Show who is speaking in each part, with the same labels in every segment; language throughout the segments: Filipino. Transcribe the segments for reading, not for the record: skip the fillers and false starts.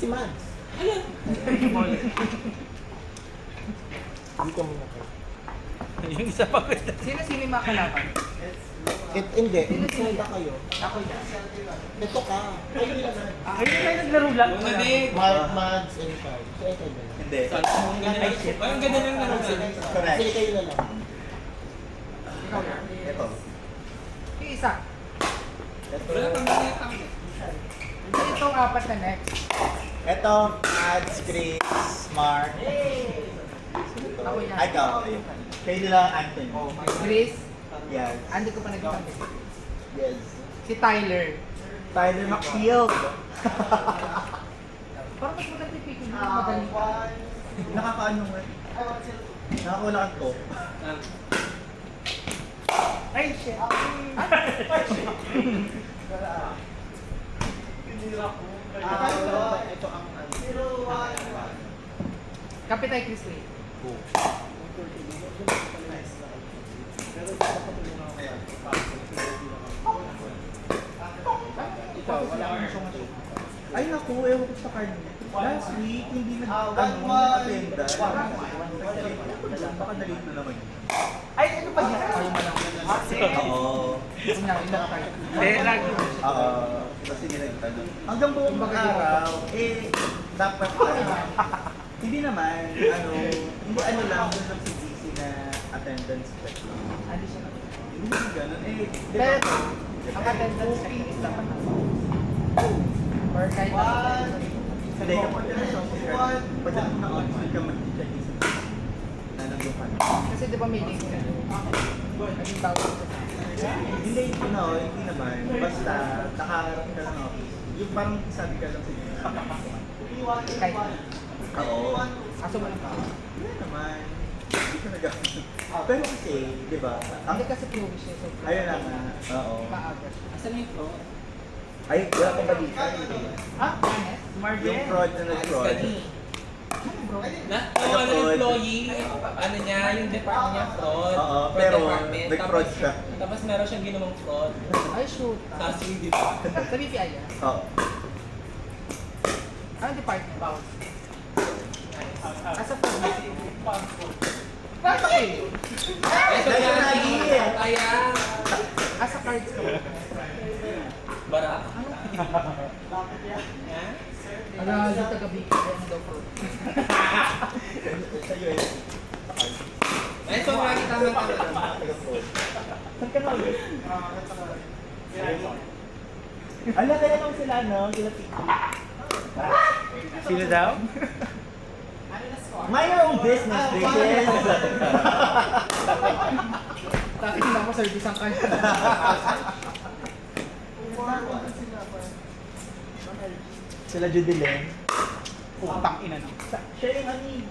Speaker 1: Si Mads.
Speaker 2: Ayun.
Speaker 1: Dito muna kayo.
Speaker 2: Yung isa pa ko.
Speaker 3: Sino yung mga kalaban?
Speaker 1: Hindi. Sino kayo?
Speaker 3: Ako yan.
Speaker 1: Ito ka. Ayun lang.
Speaker 3: Ayun tayo naglaro lang.
Speaker 2: Una din.
Speaker 1: Mads and Kai. So, ito na.
Speaker 4: Hindi.
Speaker 2: Parang ganda lang naman.
Speaker 4: Correct.
Speaker 1: Sige kayo na lang.
Speaker 3: Ikaw yan.
Speaker 4: Ito.
Speaker 3: Yung isa.
Speaker 2: Wala pang ganyan.
Speaker 3: Ito itong apat na next.
Speaker 4: Ito, Mads, Chris, Mark.
Speaker 3: Ako yan.
Speaker 4: Ay, ikaw. Kayo nila, Anthony.
Speaker 3: Chris.
Speaker 4: Yes.
Speaker 3: Hindi ko pa nagkita.
Speaker 4: Yes.
Speaker 3: Si Tyler.
Speaker 4: Tyler McField.
Speaker 3: Parang mas maganda yung picture mo. Magaling ka.
Speaker 4: Nakakaano nga. Nakakulakan ko.
Speaker 3: Ay, shit.
Speaker 1: Ito ang
Speaker 3: Kapitay Chris Ray. Ito, wala akong masyo.
Speaker 4: Ay, naku, ewan ko sa kanya. Last week, hindi nag-attenda. Baka na-late na naman yun.
Speaker 3: Ay, ano pa yan? Ayaw mo lang.
Speaker 4: Oo.
Speaker 3: Ilang tayo.
Speaker 2: Lagi.
Speaker 4: Oo. Kasi nilagtanong. Hanggang buong araw, dapat, hindi naman, hindi lang, doon lang si GC na attendance check.
Speaker 3: Hindi siya.
Speaker 4: Hindi naman ganun. Di
Speaker 3: Pero,
Speaker 4: ba?
Speaker 3: ang attendance check is dapat na. Or kahit na.
Speaker 4: Hindi, kapag ka na social card, pagdating na on-call ka mag-check is na nandun ka na.
Speaker 3: Kasi di ba may link ka? Naging tawag ko.
Speaker 4: Hindi, hindi naman. Basta, nakaharap ka ng office. Yung parang sabi ka lang sa inyo.
Speaker 3: Kahit.
Speaker 4: Oo.
Speaker 3: Aso mo lang pa.
Speaker 4: Hindi naman. Hindi ko nagawin. Pero kasi, di ba?
Speaker 3: Hindi kasi pure siya. So,
Speaker 4: Ayun na nga. Oo.
Speaker 3: maaga.
Speaker 2: Asan yung pro?
Speaker 4: Ay, wala pang balita.
Speaker 3: Ah, honest?
Speaker 4: Yung fraud na nag-fraud.
Speaker 3: Ano bro?
Speaker 2: Ano employee, ano niya, yung department niya fraud.
Speaker 4: Oo,
Speaker 2: Fraud
Speaker 4: pero
Speaker 2: department.
Speaker 4: nag-fraud siya.
Speaker 2: Tapos meron siyang ginawang fraud.
Speaker 3: Ay, shoot.
Speaker 2: Tapos hindi ba?
Speaker 3: Sa BPI yan?
Speaker 4: Oo.
Speaker 3: Anong department? As a food. Bakit kayo?
Speaker 2: Ito
Speaker 4: Dahil
Speaker 2: na,
Speaker 4: lagi eh.
Speaker 2: ayan.
Speaker 3: As a cards ka ba?
Speaker 2: Bara.
Speaker 3: Ala, yung taga-BPI yan daw po.
Speaker 4: Sa US.
Speaker 2: Ito nga, tama.
Speaker 4: Saan ka na ulit? Ala, kaya lang sila, no? Sila Tiki.
Speaker 2: Sino daw?
Speaker 4: Mind your own business, bitches!
Speaker 3: Tapos na ako service ang kanya.
Speaker 4: Sila Judeline.
Speaker 3: Putang ina no.
Speaker 4: Siya yung ano eh,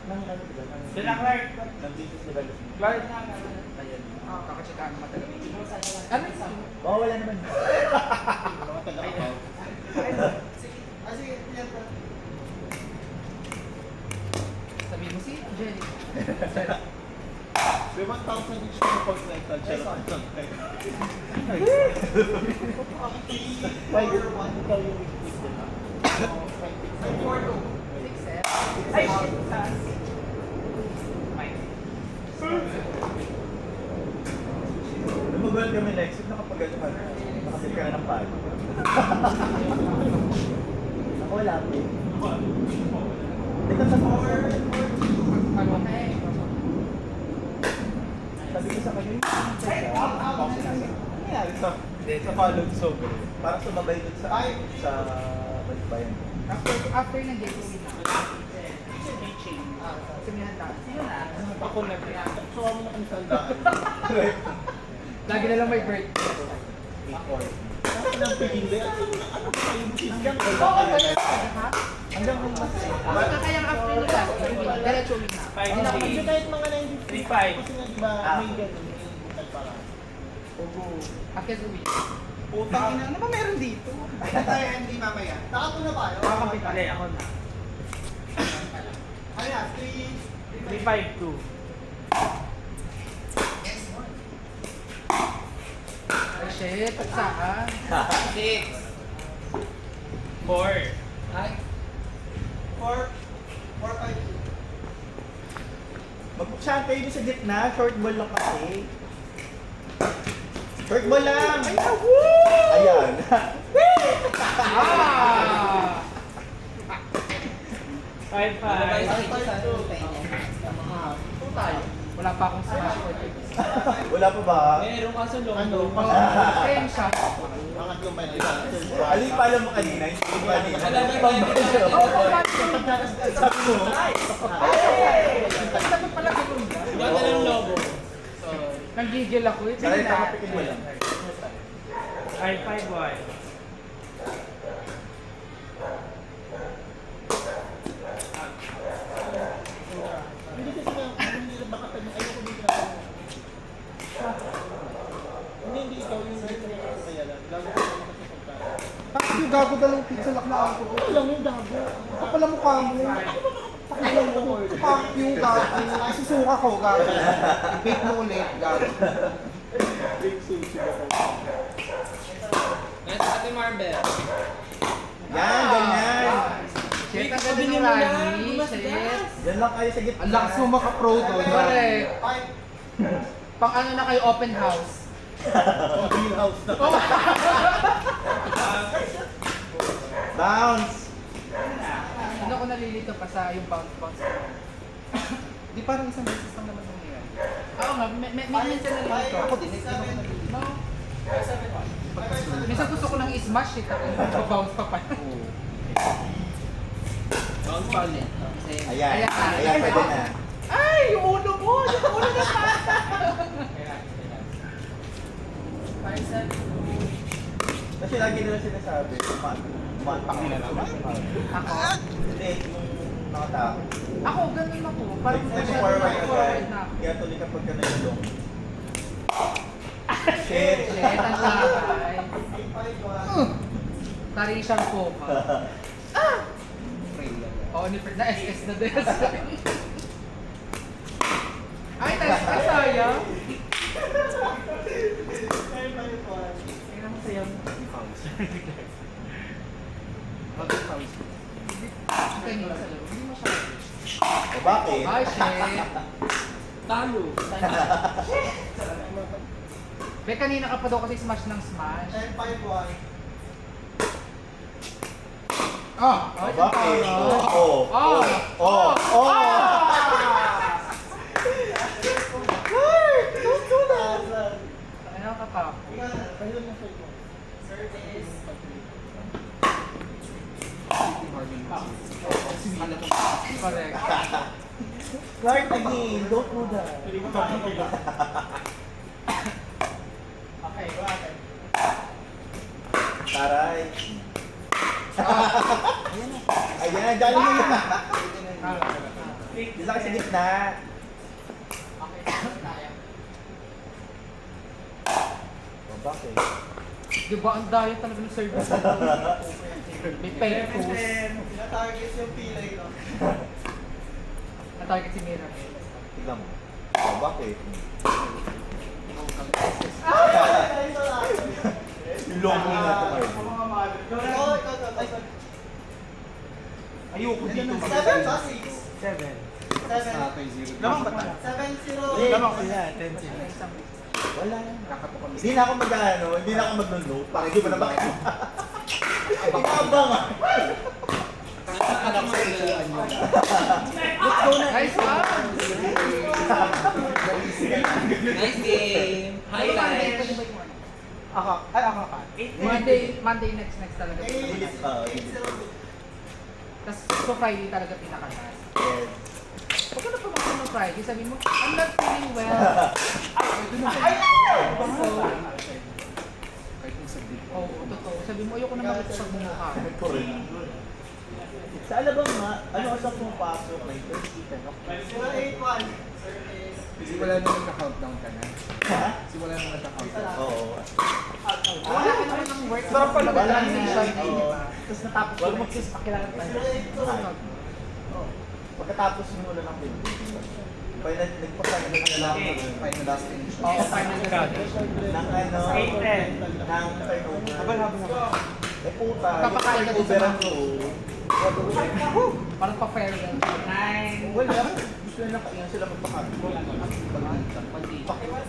Speaker 4: ng ano diba?
Speaker 2: Sila Clark.
Speaker 4: Ng business development.
Speaker 3: Clark na. Ayan. Kakachekaan mo matagal. Ano yun?
Speaker 4: Oo, wala naman.
Speaker 3: Sabi mo si Jenny.
Speaker 1: May 1,000 each ng pag-rental. Why you're one ikaw yung weekly nila?
Speaker 3: 6 Ay, shit.
Speaker 4: Lumagol kami next week, nakapagano ka na. Nakasili ka na ng pag. Ako wala po. Dito sa power.
Speaker 3: Ano?
Speaker 4: Sabi ko sa kanya, ano nangyari sa followed sober? Parang sumabay dun sa balikbayan.
Speaker 3: After ng gateway na. Simihan tayo. Sino na?
Speaker 1: Ako na kaya. So, ako na kami sandaan.
Speaker 3: Lagi na lang may birthday.
Speaker 1: Ako nang pili. Ano pa yung hanggang
Speaker 3: Oo, ganyan. Ha?
Speaker 4: Hanggang kung mas...
Speaker 3: Baka kayang after nila. Diretso week na.
Speaker 1: Hindi kahit mga 93.
Speaker 2: 3-5.
Speaker 1: Kasi nga diba, may ganun. May para.
Speaker 3: After the week.
Speaker 1: Putang ina. Ano ba meron dito? Tayo hindi mamaya. Nakato na ba?
Speaker 3: Kakapit na.
Speaker 2: Ako na.
Speaker 1: Ano yan?
Speaker 2: 3-5-2.
Speaker 3: Ay, shit. Saan?
Speaker 2: 6. 4. Ay.
Speaker 4: Magpuksyan kayo dun sa gitna, short ball lang kasi. Short ball lang! Ayan.
Speaker 3: Ah! 5-5. Wala pa akong smash ko.
Speaker 4: Wala pa ba?
Speaker 2: Meron kaso long.
Speaker 3: Same siya.
Speaker 4: Alin pa alam mo kanina? Hindi pa kanina.
Speaker 2: Alam mo,
Speaker 4: Ibang
Speaker 2: alam mo,
Speaker 4: bagay.
Speaker 2: alam mo.
Speaker 4: Sabi mo?
Speaker 3: Dapat pala ganun ba?
Speaker 2: Ganda ng logo.
Speaker 3: Nanggigil ako eh.
Speaker 4: Dahil nakapikin mo lang.
Speaker 3: Ay, 5-1.
Speaker 1: Hindi kasi hindi baka ayoko dito na. Hindi ikaw yung kaya lang. Gago ka naman sa pagkain.
Speaker 5: Bakit yung gago dalawang pizza lock na ako?
Speaker 1: Ito lang yung gago.
Speaker 5: Kapal ang mukha mo. Pakilang mo. Fuck yung gago. Susuka ko, gago. I-bake mo ulit, gago.
Speaker 1: Big sushi ka pa.
Speaker 2: Nasa Ate Marvel.
Speaker 4: Yan, ganyan.
Speaker 3: Shit, ang ganda ng rally. Shit.
Speaker 4: Yan lang kayo sa gitna.
Speaker 5: Ang lakas mo maka-pro doon.
Speaker 3: Correct. Pang ano na kayo, open house.
Speaker 1: Greenhouse na.
Speaker 4: Bounce.
Speaker 3: Ano ko nalilito pa sa yung bounce.
Speaker 5: Di parang isang beses lang naman nangyayari.
Speaker 3: Oo nga, may minsan nalilito.
Speaker 5: Ako din, hindi naman nalilito.
Speaker 3: No. Minsan gusto ko nang i-smash it. Bounce pa pa.
Speaker 2: Bounce pa ulit.
Speaker 4: Ayan.
Speaker 3: Ayan.
Speaker 4: Ayan, pwede na.
Speaker 3: Ay, yung ulo mo! Yung ulo na pata!
Speaker 4: Kasi lagi nila sinasabi,
Speaker 5: Pakila naman.
Speaker 3: Ako?
Speaker 4: Hindi, yung nakatao.
Speaker 3: Ako, ganun ako. Parang
Speaker 4: Nag-forward ka
Speaker 3: forward na.
Speaker 4: kaya tuloy kapag ka nagulong. Shit.
Speaker 3: Shit, ang takay. Tari siyang coca. Oo, ni Fred na SS na din. Ay, tayo ka sayang. Tingnan mo sa'yo. Tingnan mo sa loob. Hindi masyado.
Speaker 4: O bakit?
Speaker 3: Ay, shit.
Speaker 2: Talo.
Speaker 3: Be, kanina ka pa daw kasi smash ng smash.
Speaker 1: 5-1.
Speaker 3: Ah!
Speaker 4: O bakit?
Speaker 3: Oh!
Speaker 4: Oh!
Speaker 3: Ano ka pa? Correct.
Speaker 4: Clark again, don't do that.
Speaker 3: Okay, go ahead.
Speaker 4: Taray. Ayan, dali mo yun. Diyan lang sa gitna.
Speaker 3: Okay, tapos tayo.
Speaker 4: O bakit?
Speaker 3: Di ba ang daya talaga ng service? May fake post.
Speaker 1: Sina-target yung pilay, no?
Speaker 3: Na-target si Mira.
Speaker 4: Tignan mo. O bakit? Yung long mo na ito, Marvin.
Speaker 5: Ayoko dito.
Speaker 1: 7 ba? 6?
Speaker 5: 7.
Speaker 1: 7.
Speaker 5: Lamang ba tayo?
Speaker 1: 7-0.
Speaker 5: Lamang ko yan. 10-0.
Speaker 4: Wala. Hindi na ako mag-ano, hindi na ako mag-note para hindi mo na bakit. Ikabang ah.
Speaker 3: Nice one!
Speaker 2: Nice game. Highlight.
Speaker 5: Ako ka.
Speaker 3: Monday next talaga.
Speaker 4: Bilis pa.
Speaker 3: Tapos so Friday talaga pinaka-last.
Speaker 4: Yes.
Speaker 3: Huwag ka na pumakita ng Friday, sabi mo, I'm not feeling well. Oo, totoo. Sabi mo, ayoko na makipagmumukha.
Speaker 4: Correct. Sa alabang nga, ano sa pumapasok na ito? Kita no?
Speaker 1: 0-8-1.
Speaker 5: Simula nung nagka-countdown ka na.
Speaker 4: Ha?
Speaker 5: Simula nung nagka-countdown.
Speaker 4: Oo.
Speaker 3: Wala ka naman ng work.
Speaker 5: Sarap pala
Speaker 3: Wala
Speaker 4: Wala
Speaker 3: na
Speaker 4: na.
Speaker 3: siya.
Speaker 4: Oo. Tapos natapos ko magsispakilala tayo. Pagkatapos yung ulan ng film. Kaya nagpasaya na lang
Speaker 5: Final last finish.
Speaker 3: Oo, final destination.
Speaker 4: ng ano, ng turnover.
Speaker 5: Habal.
Speaker 4: Eh puta,
Speaker 3: Kapakain ka din sa
Speaker 4: overan
Speaker 3: mga
Speaker 4: ko.
Speaker 3: Parang pa-farewell. 9.
Speaker 4: Wala. Gusto na lang kailan sila magpakati.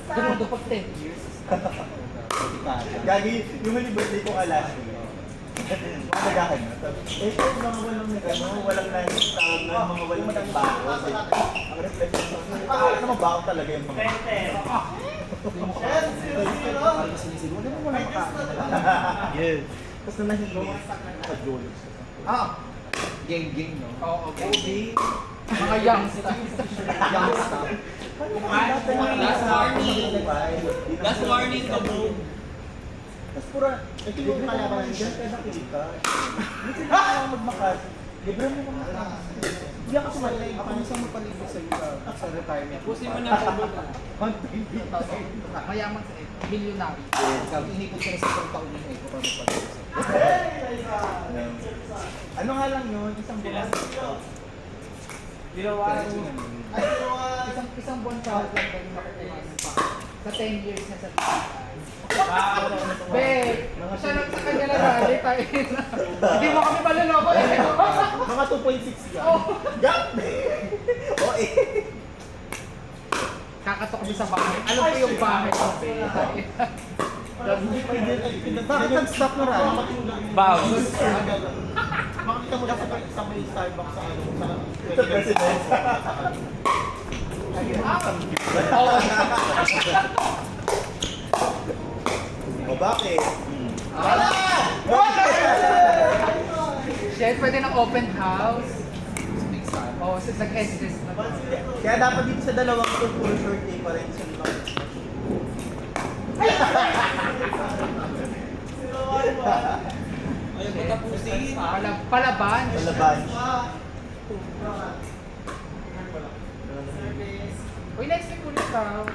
Speaker 3: Ganun doon pag 10 years.
Speaker 4: Gagi, yung huli birthday ko last year. Mga nagahan na. Eh, ito yung mga walang walang tawag na mga walang nagbago. Ang reflection sa ano naman bago talaga yung mga. Yes. Tapos na nahihili sa Jules.
Speaker 5: Gang, no?
Speaker 3: Oo, okay. Mga youngsters.
Speaker 5: Youngster.
Speaker 2: Last warning. Last warning, kabog.
Speaker 4: Tapos pura, ito yung kalaban dyan ka nakita. Hindi sila ako magmakas. Libre mo naman makas. Hindi ako sumalay.
Speaker 5: Ako minsan mapalibig sa'yo sa retirement.
Speaker 2: Pusin mo na kabog.
Speaker 3: Mayaman sa millionary.
Speaker 5: Sabi, inipot ka na sa isang taon yung eko para magpalibig sa'yo.
Speaker 4: Ano nga lang yun? Isang buwan.
Speaker 3: Isang buwan sa lang kayo makukuha ng pa. Sa 10 years na sa Be, siya lang sa kanya na rally tayo na. Hindi mo kami maluloko eh.
Speaker 4: Mga 2.6 yan. Gap! O eh.
Speaker 3: Kakatok kami sa bahay. Alam ko yung bahay ko, Be.
Speaker 4: Hindi pwede.
Speaker 5: Bakit nag-stop na rin?
Speaker 2: Bounce.
Speaker 4: Makikita mo kasi sa may Starbucks sa ano. Sa president. O bakit?
Speaker 3: Shit, pwede ng open house. Oo, nag-exist na.
Speaker 4: Kaya dapat dito sa dalawang to full short day pa rin sa limang.
Speaker 2: Ayaw ko tapusin.
Speaker 3: Palaban.
Speaker 4: Malaban.
Speaker 3: Uy, next week ulit ka.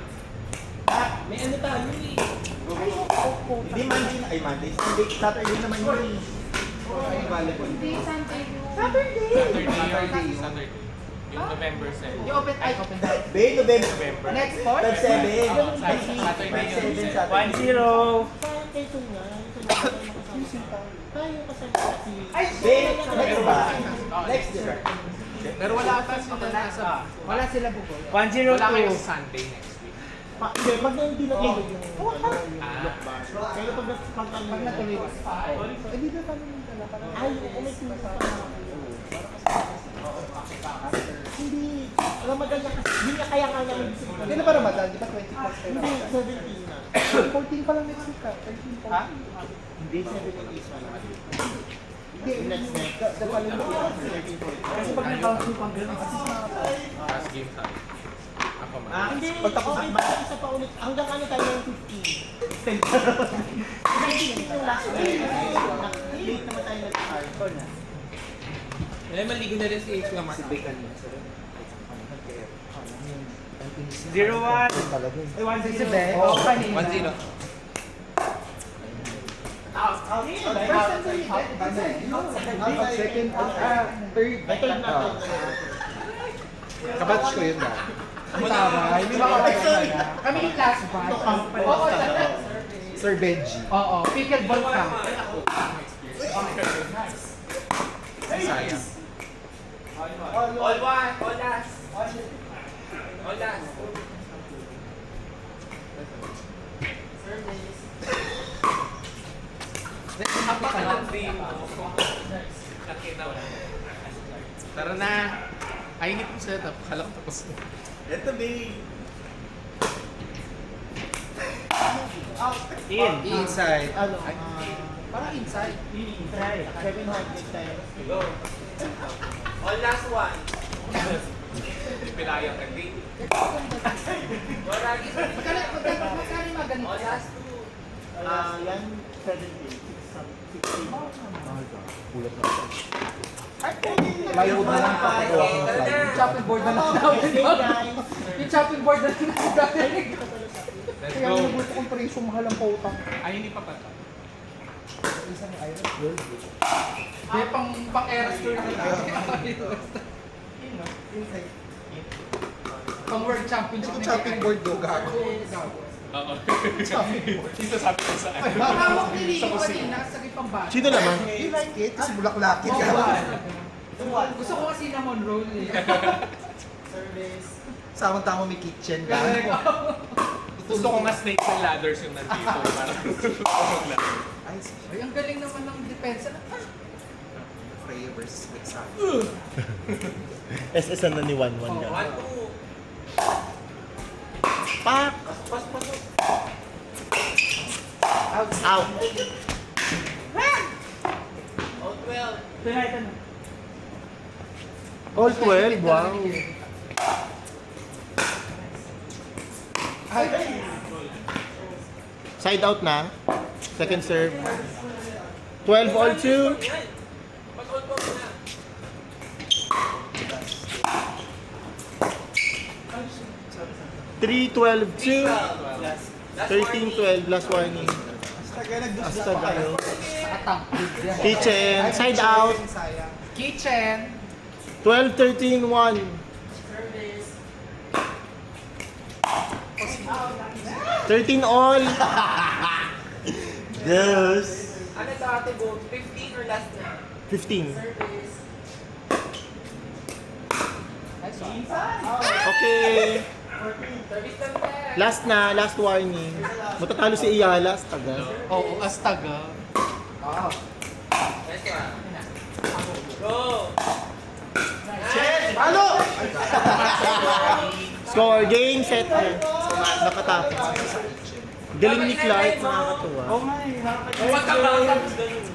Speaker 2: May ano tayo eh.
Speaker 4: Hindi Monday na. Ay Monday. Sunday. Saturday naman yun.
Speaker 3: Hindi, Sunday.
Speaker 6: Saturday. Yung November 7.
Speaker 3: Yung open house.
Speaker 4: Bay, November.
Speaker 3: Next fourth?
Speaker 4: Feb 7.
Speaker 6: Saturday yun.
Speaker 4: 7 Saturday.
Speaker 6: 1-0.
Speaker 4: Bay, next ba? Next year.
Speaker 6: Pero wala ata sila nasa.
Speaker 3: Wala sila bubol.
Speaker 6: 1-0 wala kayo Sunday next week.
Speaker 4: Hindi, pag hindi na tulog yung lockback. Kaya
Speaker 3: Pag natuloy ba?
Speaker 4: Hindi na kami yung talaga. Ay, may tulog pa na. Hindi. Ramadan na kasi. Hindi na kaya nga namin bisita.
Speaker 5: Kailan ba Ramadan? Di ba 20 plus kayo
Speaker 4: Hindi,
Speaker 5: Ramadan?
Speaker 4: 17 na.
Speaker 5: 14 pa lang next week ka. 13 pa.
Speaker 3: Ha?
Speaker 4: Hindi, 17 is wala.
Speaker 5: Hindi,
Speaker 4: Next.
Speaker 5: Kasi pag nag-bounce yung pang ganun, kasi
Speaker 6: Last game tayo. Ako man.
Speaker 4: Hindi, pagtapos isa pa ulit. Hanggang ano tayo yung 15. 17 yung last game. Late naman tayo nag-start.
Speaker 2: Ay, maligo na rin si H. Lamar.
Speaker 6: 0-1.
Speaker 3: Si Be? Oo, kanina.
Speaker 2: 1-0.
Speaker 5: second, third.
Speaker 4: Third na tayo.
Speaker 5: Kabatch ko yun na.
Speaker 3: Tama, hindi makakaya. Kami yung last batch. Oo,
Speaker 5: Sir Benji.
Speaker 3: Oo, pickleball ka.
Speaker 6: Sayang.
Speaker 2: All one, all last. All last.
Speaker 6: Tara na. Ay, hindi po sila tapos. Kala ko tapos na.
Speaker 4: Ito, babe.
Speaker 6: Inside.
Speaker 4: Ano?
Speaker 3: Parang inside.
Speaker 4: 700 times.
Speaker 2: Go. All last one.
Speaker 6: Pilayang ka din.
Speaker 2: Wala lagi sa
Speaker 3: Magkano yung mga ganito?
Speaker 2: all last two.
Speaker 4: Yan, 17. 16.
Speaker 5: Plywood na lang papagawa ko ng
Speaker 2: Tara
Speaker 5: plywood.
Speaker 2: na.
Speaker 3: Chopping board na lang namin.
Speaker 4: Okay, guys.
Speaker 3: Yung chopping board na lang namin.
Speaker 6: Let's
Speaker 5: Kaya
Speaker 6: go.
Speaker 5: nabuto kong presyo, mahal ang pautang.
Speaker 6: Ay, hindi pa pata.
Speaker 5: Isa ni Iron World.
Speaker 3: May pang-eras tour na lang. Pang world championship.
Speaker 5: Ito chopping board do, gago.
Speaker 6: Oo. Ito sabi ko sa akin.
Speaker 3: Hawak ni Rico kanina sa pang bata.
Speaker 5: Sino naman? You like it? Kasi bulaklakin ka.
Speaker 1: One.
Speaker 3: Gusto ko kasi cinnamon roll eh.
Speaker 1: Service.
Speaker 5: Samang-tama may kitchen ka.
Speaker 6: Gusto ko nga snakes and ladders yung nandito. Parang
Speaker 3: Ay, ang galing naman ng depensa.
Speaker 5: Flavors with salad.
Speaker 7: SS na ni 1-1
Speaker 2: Oh,
Speaker 7: ka.
Speaker 2: 1-2.
Speaker 7: Pak!
Speaker 3: Out.
Speaker 7: Out!
Speaker 2: Oh, 12.
Speaker 7: All 12, wow. Side out na. Second serve. 12 all 2.
Speaker 2: Pag-all po na.
Speaker 7: 3-12-2. 13-12 last warning. Hasta gano. Kitchen. Side out.
Speaker 3: Kitchen.
Speaker 7: 12-13-1. 13 all. Yes.
Speaker 2: Ano sa ate Bo? 15 or last na?
Speaker 7: 15.
Speaker 2: Service.
Speaker 3: Nice one.
Speaker 7: Okay.
Speaker 2: Service lang na.
Speaker 7: Last na, last warning. Matatalo si Iyala sa taga.
Speaker 3: Oo, Astaga. Wow.
Speaker 2: Nice one. Go!
Speaker 5: Ano?
Speaker 7: Score, game, set. Nakatapos. Galing ni Clark, nakakatuwa.
Speaker 2: Huwag ka bang tapos ganun.